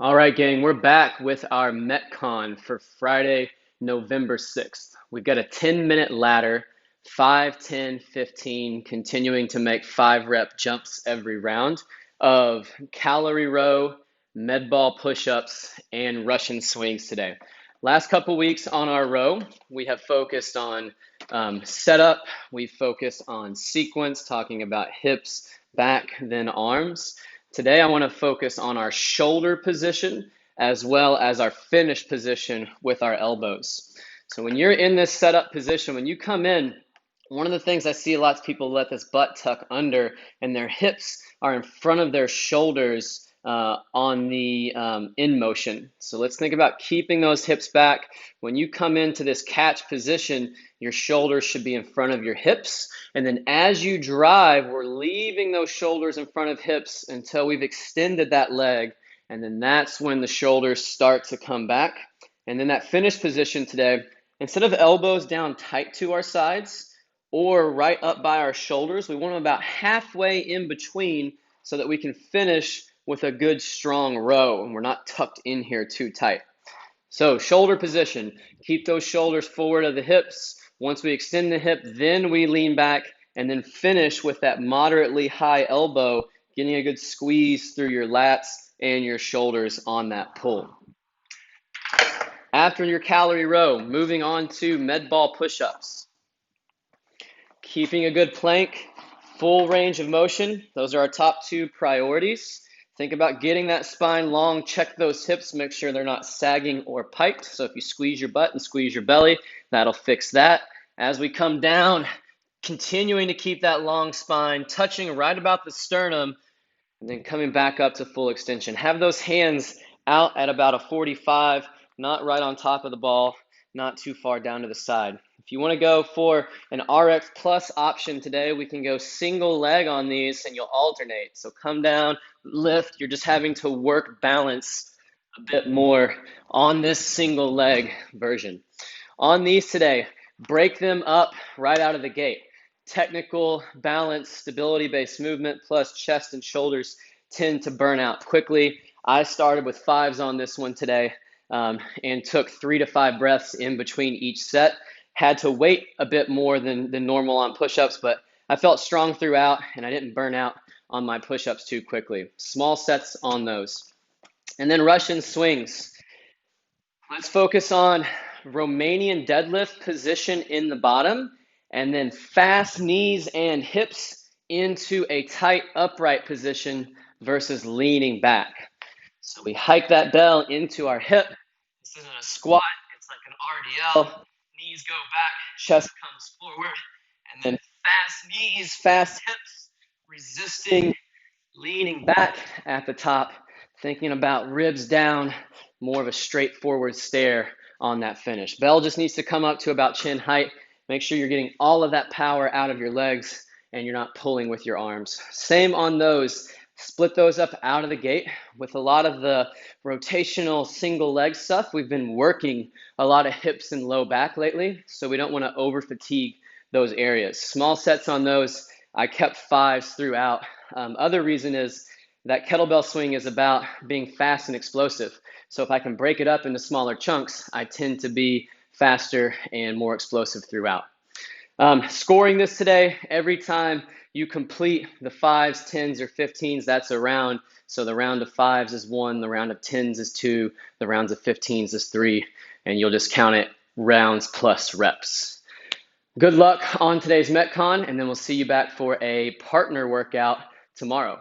All right, gang, we're back with our Metcon for Friday, November 6th. We've got a 10-minute ladder, 5, 10, 15, continuing to make 5-rep jumps every round of calorie row, med ball push-ups, and Russian swings today. Last couple weeks on our row, we have focused on setup, we've focused on sequence, talking about hips, back, then arms. Today, I want to focus on our shoulder position as well as our finish position with our elbows. So when you're in this setup position, when you come in, one of the things I see lots of people let this butt tuck under and their hips are in front of their shoulders on the in motion. So let's think about keeping those hips back. When you come into this catch position, your shoulders should be in front of your hips. And then as you drive, we're leaving those shoulders in front of hips until we've extended that leg. And then that's when the shoulders start to come back. And then that finish position today, instead of elbows down tight to our sides or right up by our shoulders, we want them about halfway in between so that we can finish with a good strong row and we're not tucked in here too tight. So shoulder position, keep those shoulders forward of the hips. Once we extend the hip, then we lean back and then finish with that moderately high elbow, getting a good squeeze through your lats and your shoulders on that pull. After your calorie row, moving on to med ball push-ups. Keeping a good plank, full range of motion. Those are our top two priorities. Think about getting that spine long, check those hips, make sure they're not sagging or piked. So if you squeeze your butt and squeeze your belly, that'll fix that. As we come down, continuing to keep that long spine, touching right about the sternum, and then coming back up to full extension. Have those hands out at about a 45, not right on top of the ball, not too far down to the side. If you want to go for an RX Plus option today, we can go single leg on these and you'll alternate. So come down, lift, you're just having to work balance a bit more on this single leg version. On these today, break them up right out of the gate. Technical, balance, stability-based movement plus chest and shoulders tend to burn out quickly. I started with 5s on this one today and took 3 to 5 breaths in between each set. Had to wait a bit more than normal on push-ups, but I felt strong throughout and I didn't burn out on my push-ups too quickly. Small sets on those. And then Russian swings. Let's focus on Romanian deadlift position in the bottom, and then fast knees and hips into a tight upright position versus leaning back. So we hike that bell into our hip. This isn't a squat, it's like an RDL. Knees go back, chest comes forward, and then fast knees, fast hips, resisting, leaning back at the top, thinking about ribs down, more of a straightforward stare on that finish. Bell just needs to come up to about chin height. Make sure you're getting all of that power out of your legs and you're not pulling with your arms. Same on those. Split those up out of the gate. With a lot of the rotational single leg stuff, we've been working a lot of hips and low back lately, so we don't want to over fatigue those areas. Small sets on those. I kept 5s throughout. Other reason is that kettlebell swing is about being fast and explosive. So if I can break it up into smaller chunks, I tend to be faster and more explosive throughout. Scoring this today, every time you complete the 5s, 10s, or 15s, that's a round. So the round of 5s is 1, the round of 10s is 2, the rounds of 15s is 3, and you'll just count it rounds plus reps. Good luck on today's Metcon, and then we'll see you back for a partner workout tomorrow.